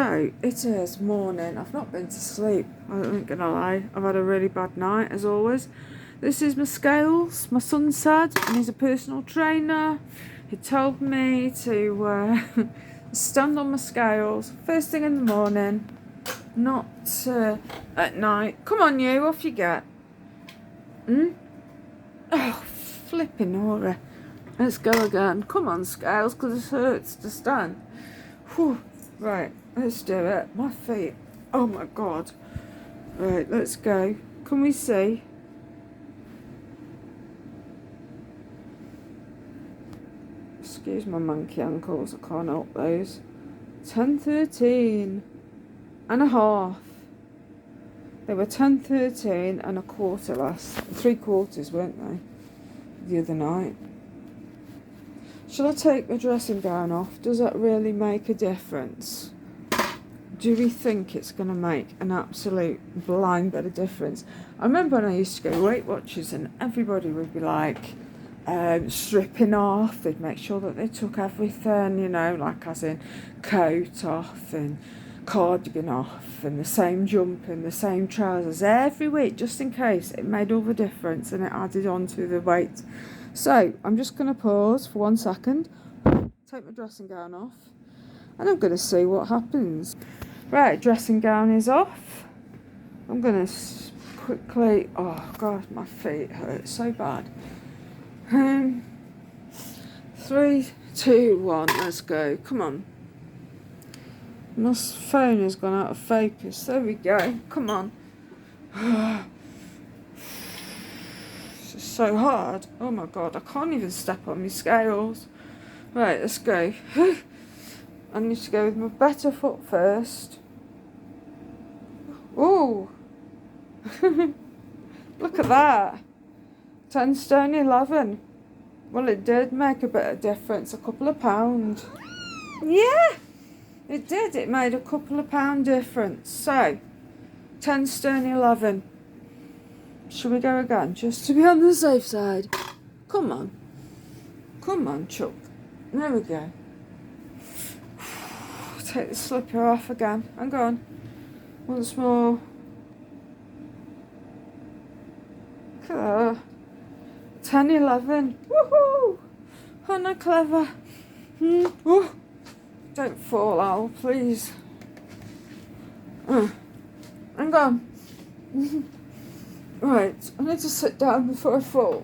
So it is morning. I've not been to sleep, I ain't gonna lie. I've had a really bad night as always. This is my scales, my son said, and he's a personal trainer. He told me to stand on my scales first thing in the morning, not at night. Come on you, off you get. Oh, flipping horror. Let's go again. Come on scales, because it hurts to stand. Whew. Right, let's do it. My feet. Oh my god. Right, let's go. Can we see? Excuse my monkey ankles, I can't help those. 10:13 and a half. They were 10:13 and a quarter last. 3/4, weren't they? The other night. Shall I take my dressing gown off? Does that really make a difference? Do we think it's going to make an absolute blind bit of difference? I remember when I used to go Weight Watchers and everybody would be like stripping off. They'd make sure that they took everything, you know, like as in coat off and cardigan off and the same jumper and the same trousers every week, just in case it made all the difference and it added on to the weight. So I'm just going to pause for 1 second, take my dressing gown off, and I'm going to see what happens. Right, dressing gown is off. I'm going to quickly, oh god, my feet hurt so bad. 3, 2, 1, let's go. Come on. My phone has gone out of focus. There we go. Come on. It's just so hard. Oh my god, I can't even step on my scales. Right, let's go. I need to go with my better foot first. Ooh. Look at that. 10 stone 11. Well, it did make a bit of difference. A couple of pounds. Yeah, it did. It made a couple of pound difference. So, 10 stone 11. Shall we go again? Just to be on the safe side. Come on. Come on, Chuck. There we go. Take the slipper off again. Hang on. Once more. Look at that. 10, 11. Woohoo! Hannah clever. Ooh. Don't fall, Al, please. Hang on. Right, I need to sit down before I fall.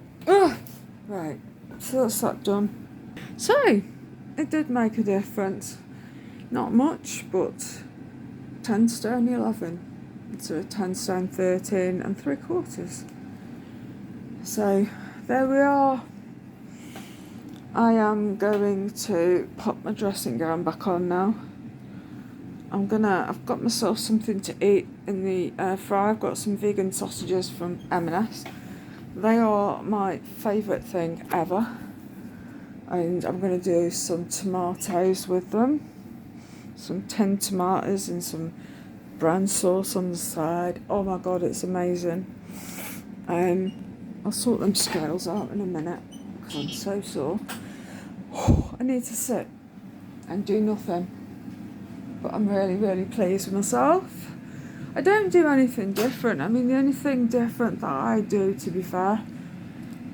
Right, so that's that done. So, it did make a difference. Not much, but 10 stone 11. So 10 stone 13 and 3/4. So, there we are. I am going to pop my dressing gown back on now. I've got myself something to eat in the air fryer. I've got some vegan sausages from M&S. They are my favourite thing ever. And I'm going to do some tomatoes with them. Some tinned tomatoes and some brown sauce on the side. Oh my god, it's amazing. I'll sort them scales out in a minute because I'm so sore. I need to sit and do nothing. But I'm really, really pleased with myself. I don't do anything different. I mean, the only thing different that I do, to be fair,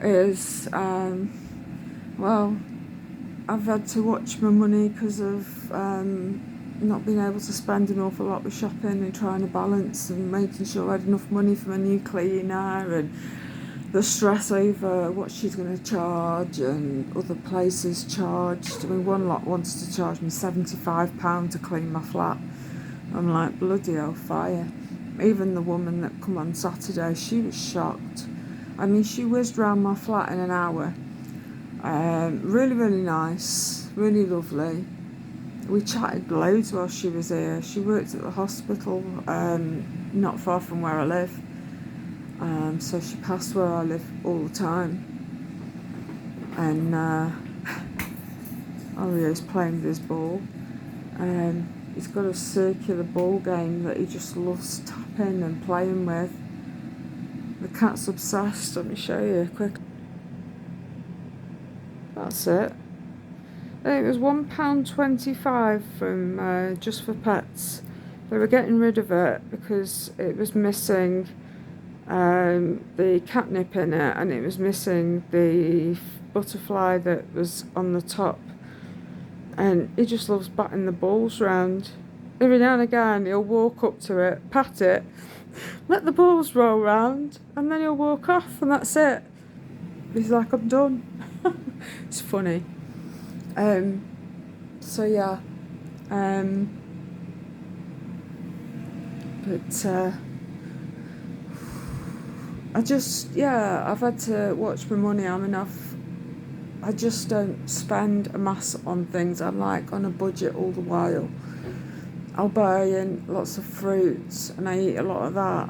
is, well, I've had to watch my money because of not being able to spend an awful lot with shopping and trying to balance and making sure I had enough money for my new cleaner and the stress over what she's going to charge and other places charged. I mean, one lot wanted to charge me £75 to clean my flat. I'm like, bloody hell, fire. Even the woman that come on Saturday, she was shocked. I mean, she whizzed round my flat in an hour. Really, really nice, really lovely. We chatted loads while she was here. She worked at the hospital, not far from where I live. So she passed where I live all the time. And Orio's playing with his ball. He's got a circular ball game that he just loves tapping and playing with. The cat's obsessed. Let me show you quick. That's it. It was £1.25 from Just for Pets. They were getting rid of it because it was missing the catnip in it, and it was missing the butterfly that was on the top. And he just loves batting the balls round. Every now and again he'll walk up to it, pat it, let the balls roll round, and then he'll walk off, and that's it. He's like, I'm done. It's funny. So yeah, but I've had to watch my money. I just don't spend a mass on things. I'm like on a budget all the while. I'll buy in lots of fruits, and I eat a lot of that,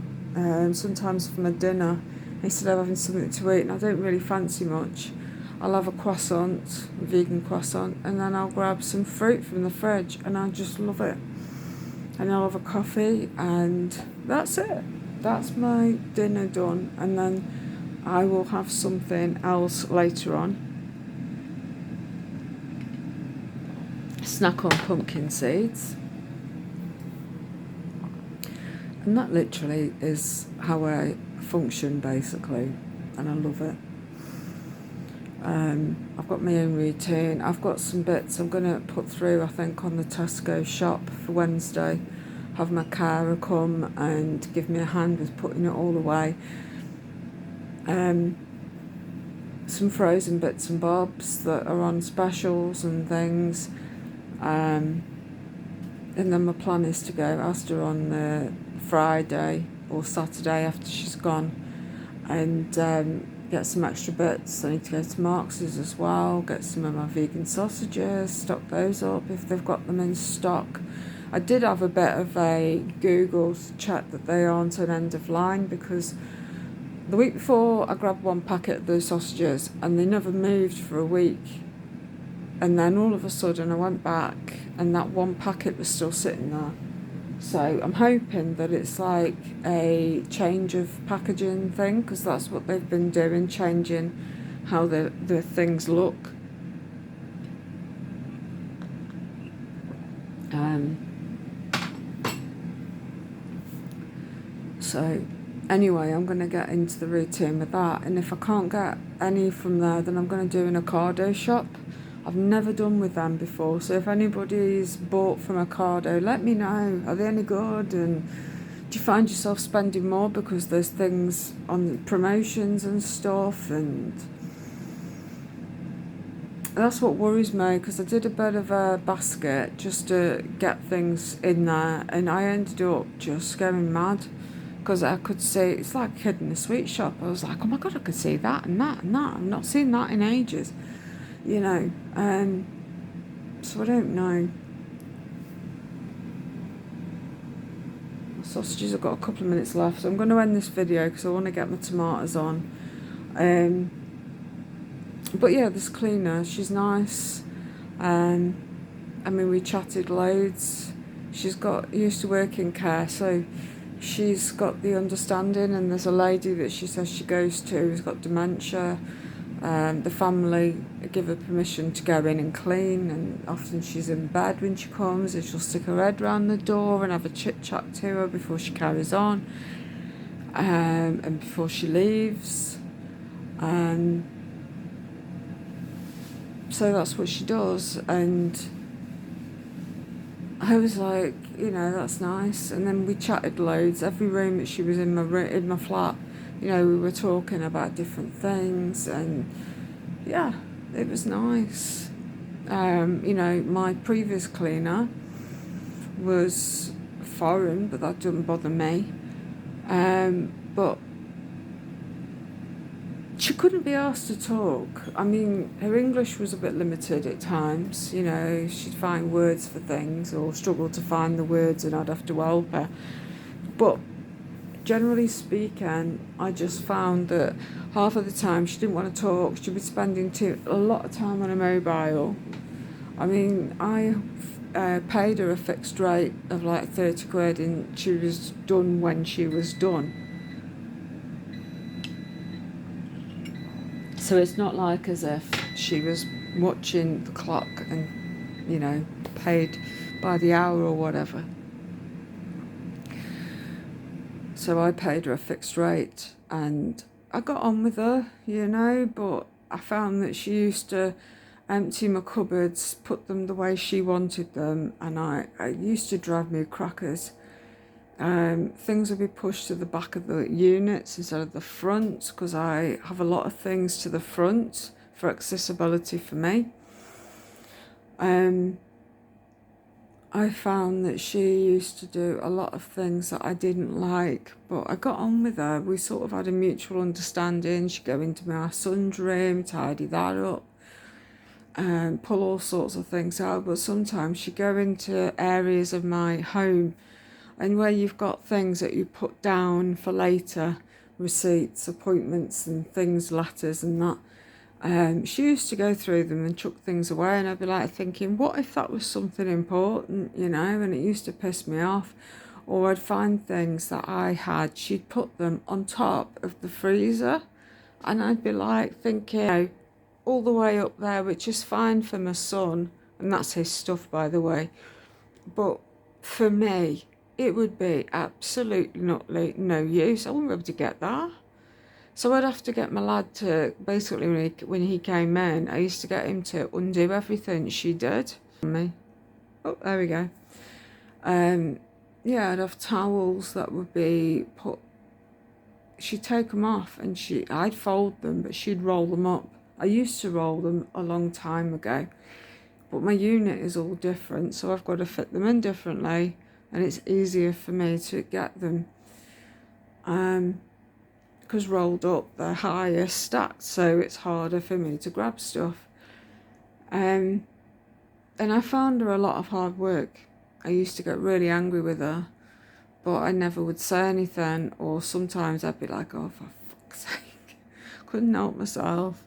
sometimes for my dinner, instead of having something to eat, and I don't really fancy much. I'll have a croissant, a vegan croissant, and then I'll grab some fruit from the fridge, and I just love it. And I'll have a coffee, and that's it. That's my dinner done, and then I will have something else later on. Snack on pumpkin seeds. And that literally is how I function, basically, and I love it. I've got my own routine. I've got some bits I'm going to put through, I think, on the Tesco shop for Wednesday. Have my carer come and give me a hand with putting it all away. Some frozen bits and bobs that are on specials and things. And then my plan is to go ask her on the Friday or Saturday after she's gone, and get some extra bits. I need to go to Marks's as well, get some of my vegan sausages, stock those up if they've got them in stock. I did have a bit of a Google check that they aren't an end of line, because the week before I grabbed one packet of those sausages and they never moved for a week, and then all of a sudden I went back and that one packet was still sitting there. So I'm hoping that it's like a change of packaging thing, because that's what they've been doing, changing how the things look. So anyway, I'm going to get into the routine with that, and if I can't get any from there, then I'm going to do an Ocado shop. I've never done with them before, so if anybody's bought from Ocado, let me know. Are they any good? And do you find yourself spending more because there's things on promotions and stuff? And that's what worries me, because I did a bit of a basket just to get things in there, and I ended up just going mad, because I could see, it's like a kid in a sweet shop. I was like, oh my God, I could see that and that and that. I've not seen that in ages, you know. So I don't know. The sausages, I've got a couple of minutes left, so I'm going to end this video because I want to get my tomatoes on. But yeah, this cleaner, she's nice. I mean, we chatted loads. She's got used to work in care, so she's got the understanding. And there's a lady that she says she goes to who's got dementia. The family give her permission to go in and clean, and often she's in bed when she comes, and she'll stick her head round the door and have a chit chat to her before she carries on, and before she leaves. So that's what she does, and I was like, you know, that's nice. And then we chatted loads. Every room that she was in my flat, you know, we were talking about different things, and yeah, it was nice. You know, my previous cleaner was foreign, but that didn't bother me. But she couldn't be asked to talk. I mean, her English was a bit limited at times. You know, she'd find words for things or struggle to find the words, and I'd have to help her. But generally speaking, I just found that half of the time she didn't want to talk. She'd be spending a lot of time on a mobile. I mean, I paid her a fixed rate of like 30 quid, and she was done when she was done. So it's not like as if she was watching the clock and, you know, paid by the hour or whatever. So I paid her a fixed rate and I got on with her, you know, but I found that she used to empty my cupboards, put them the way she wanted them, and it used to drive me crackers. Things would be pushed to the back of the units instead of the front, because I have a lot of things to the front for accessibility for me. I found that she used to do a lot of things that I didn't like, but I got on with her. We sort of had a mutual understanding. She'd go into my son's room, tidy that up, and pull all sorts of things out, but sometimes she'd go into areas of my home and where you've got things that you put down for later, receipts, appointments and things, letters and that. She used to go through them and chuck things away, and I'd be like thinking, what if that was something important, you know, and it used to piss me off. Or I'd find things that I had, she'd put them on top of the freezer, and I'd be like thinking, you know, all the way up there, which is fine for my son, and that's his stuff, by the way, but for me, it would be absolutely no use. I wouldn't be able to get that. So I'd have to get my lad to, basically when he came in, I used to get him to undo everything she did on me. Oh, there we go. Yeah, I'd have towels that would be put, she'd take them off and I'd fold them, but she'd roll them up. I used to roll them a long time ago, but my unit is all different, so I've got to fit them in differently, and it's easier for me to get them. Because rolled up, they're higher stacked, so it's harder for me to grab stuff. And I found her a lot of hard work. I used to get really angry with her, but I never would say anything, or sometimes I'd be like, oh, for fuck's sake, couldn't help myself.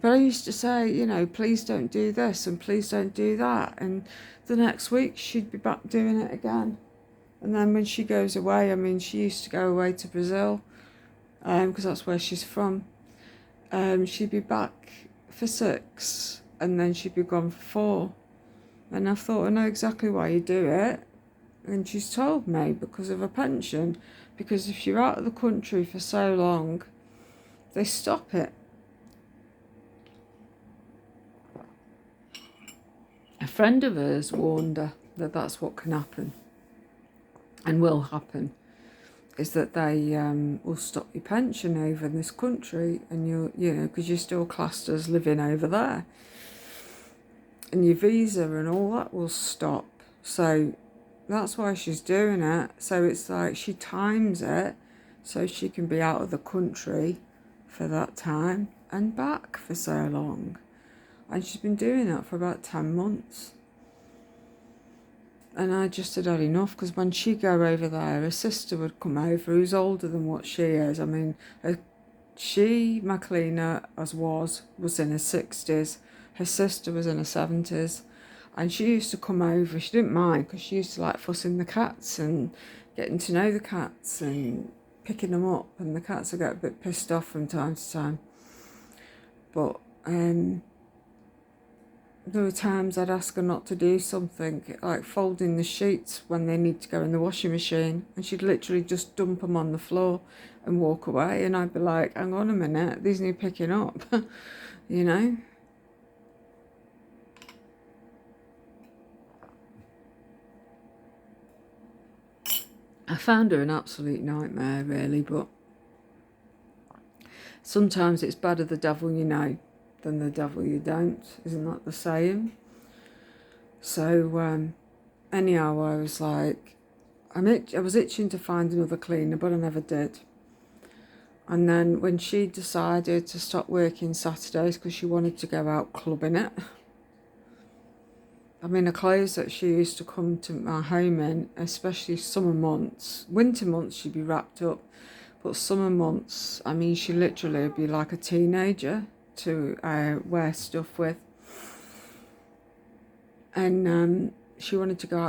But I used to say, you know, please don't do this and please don't do that, and the next week she'd be back doing it again. And then when she goes away, I mean, she used to go away to Brazil, because that's where she's from. She'd be back for 6, and then she'd be gone for 4. And I thought, I know exactly why you do it. And she's told me, because of a pension. Because if you're out of the country for so long, they stop it. A friend of hers warned her that that's what can happen, and will happen, is that they will stop your pension over in this country, and you know, because you're still classed as living over there, and your visa and all that will stop. So that's why she's doing it. So it's like she times it so she can be out of the country for that time and back for so long. And she's been doing that for about 10 months. And I just had had enough, because when she'd go over there, her sister would come over, who's older than what she is. I mean, my cleaner, was in her 60s. Her sister was in her 70s. And she used to come over. She didn't mind, because she used to like fussing the cats and getting to know the cats and picking them up. And the cats would get a bit pissed off from time to time. But there were times I'd ask her not to do something, like folding the sheets when they need to go in the washing machine, and she'd literally just dump them on the floor and walk away, and I'd be like, hang on a minute, these need picking up, you know? I found her an absolute nightmare, really, but sometimes it's better the devil you know than the devil you don't, isn't that the saying? So anyhow, I was like, I was itching to find another cleaner, but I never did. And then when she decided to stop working Saturdays because she wanted to go out clubbing it, I mean, the clothes that she used to come to my home in, especially summer months, winter months she'd be wrapped up, but summer months, I mean, she literally would be like a teenager to wear stuff with. And she wanted to go out